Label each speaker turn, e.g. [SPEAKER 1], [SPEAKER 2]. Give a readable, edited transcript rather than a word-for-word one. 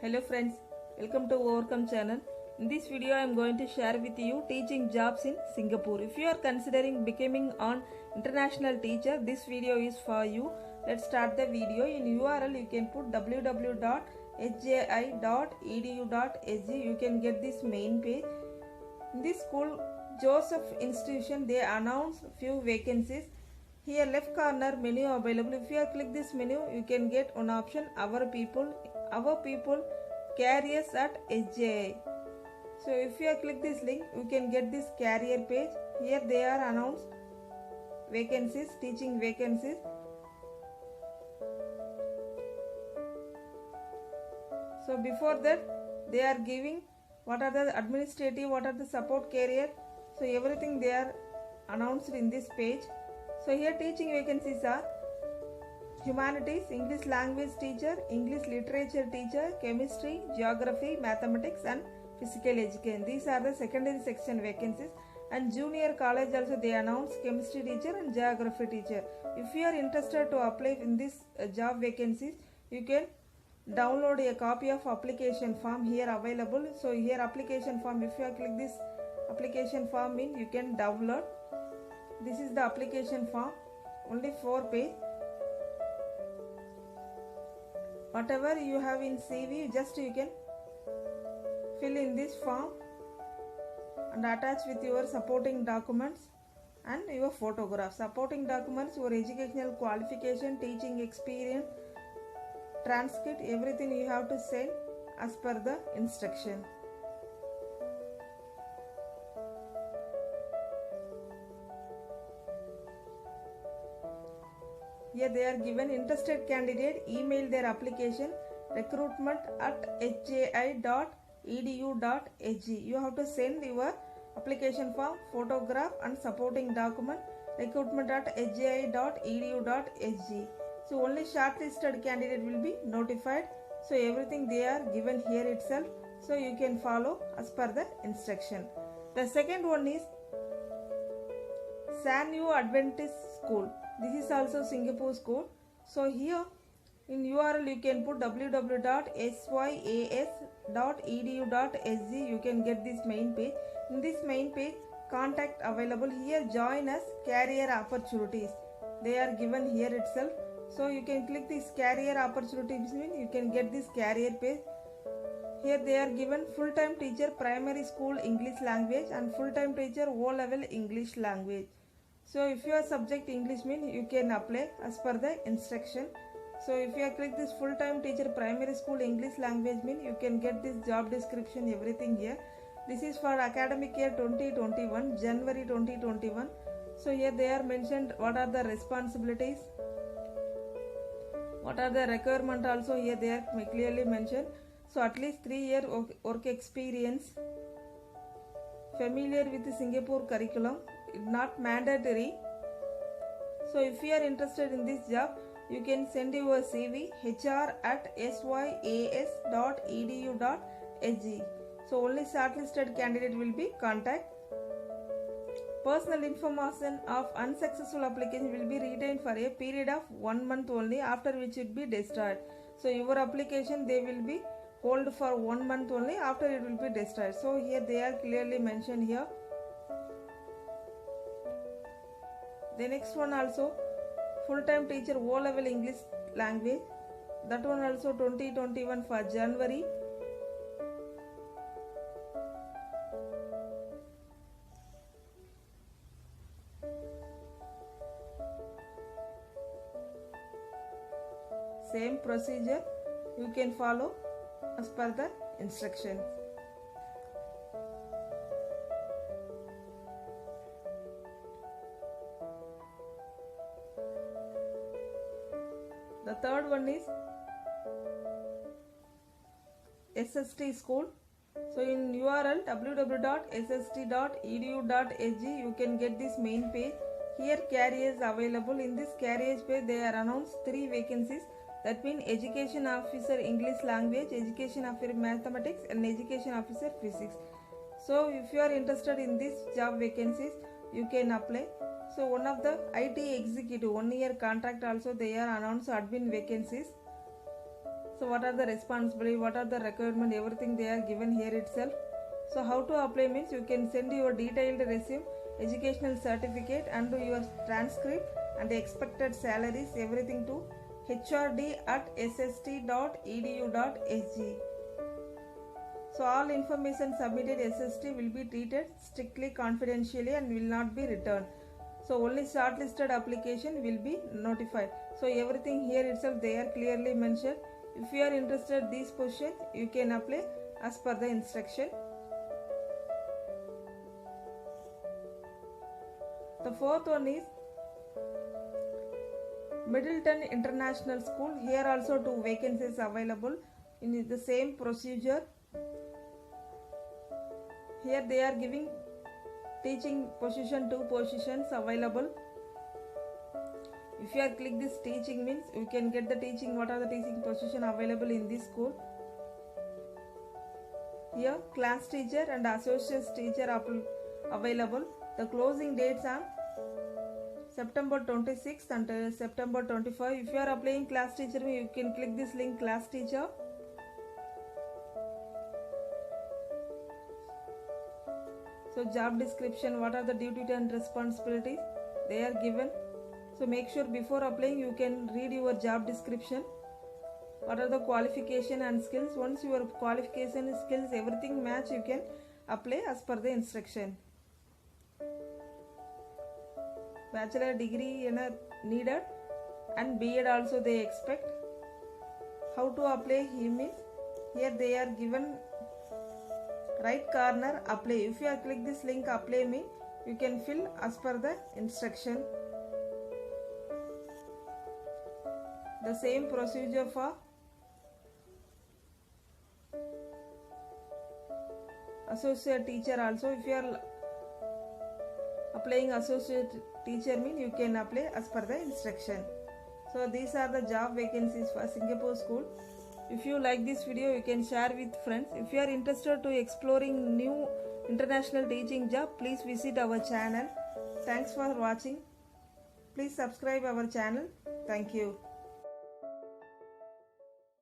[SPEAKER 1] Hello friends, welcome to Overcome channel. In this video I am going to share with you teaching jobs in Singapore. If you are considering becoming an international teacher, this video is for you. Let's start the video. In URL you can put www.hjI.edu.sg. You can get this main page. In this school Joseph Institution, they announced few vacancies. Here left corner menu available. If you click this menu, you can get one option our people careers at HJI. So if you click this link, you can get this career page. Here they are announced vacancies, teaching vacancies. So before that they are giving what are the administrative, what are the support career. So everything they are announced in this page. So here teaching vacancies are humanities, English language teacher, English literature teacher, chemistry, geography, mathematics and physical education. These are the secondary section vacancies. And junior college also they announce chemistry teacher and geography teacher. If you are interested to apply in this job vacancies, you can download a copy of application form here available. So here application form, if you click this application form in, you can download. This is the application form, only 4 pages. Whatever you have in CV, just you can fill in this form and attach with your supporting documents and your photograph. Supporting documents, your educational qualification, teaching experience, transcript, everything you have to send as per the instruction. Here they are given interested candidate email their application recruitment@hji.edu.sg. You have to send your application form, photograph and supporting document recruitment@hji.edu.sg. So only shortlisted candidate will be notified. So everything they are given here itself. So you can follow as per the instruction. The second one is Sanyu Adventist School. This is also Singapore school. So here in URL you can put www.syas.edu.sg. You can get this main page. In this main page, contact available. Here join us career opportunities. They are given here itself. So you can click this career opportunities, you can get this career page. Here they are given full-time teacher primary school English language and full-time teacher O-level English language. So if you are subject English you can apply as per the instruction. So if you click this full-time teacher primary school English language you can get this job description, everything here. This is for academic year 2021, January 2021. So here they are mentioned what are the responsibilities, what are the requirement also here they are clearly mentioned. So at least 3-year work experience, familiar with the Singapore curriculum, not mandatory. So if you are interested in this job, you can send your CV hr@syas.edu.sg. So only shortlisted candidate will be contact. Personal information of unsuccessful application will be retained for a period of 1 month only, after which it will be destroyed. So your application they will be hold for 1 month only, after it will be destroyed. So here they are clearly mentioned here. The next one also full-time teacher O-level English language, that one also 2021 for January. Same procedure you can follow as per the instruction. The third one is SST school. So in URL www.sst.edu.sg you can get this main page. Here careers available. In this careers page they are announced 3 vacancies. That means education officer English language, education officer mathematics and education officer physics. So if you are interested in this job vacancies, you can apply. So one of the IT executive 1-year contract also they are announced admin vacancies. So what are the responsibility, what are the requirement, everything they are given here itself. So how to apply means you can send your detailed resume, educational certificate and your transcript and the expected salaries, everything to hrd@sst.edu.sg. So all information submitted SST will be treated strictly confidentially and will not be returned. So only shortlisted application will be notified. So everything here itself they are clearly mentioned. If you are interested in this position, you can apply as per the instruction. The fourth one is Middleton International School. Here also 2 vacancies available in the same procedure. Here they are giving teaching position, 2 positions available. If you are click this teaching means you can get the teaching, what are the teaching position available in this school. Here class teacher and associate teacher available. The closing dates are September 26th and September 25. If you are applying class teacher, you can click this link class teacher. So job description, what are the duties and responsibilities they are given. So make sure before applying you can read your job description. What are the qualification and skills. Once your qualification skills everything match, you can apply as per the instruction. Bachelor degree needed and B.Ed also they expect. How to apply means here they are given right corner apply. If you are click this link apply me, you can fill as per the instruction. The same procedure for associate teacher also. If you are applying associate teacher mean you can apply as per the instruction. So these are the job vacancies for Singapore school. If you like this video, you can share with friends. If you are interested to exploring new international teaching job, please visit our channel. Thanks for watching. Please subscribe our channel. Thank you.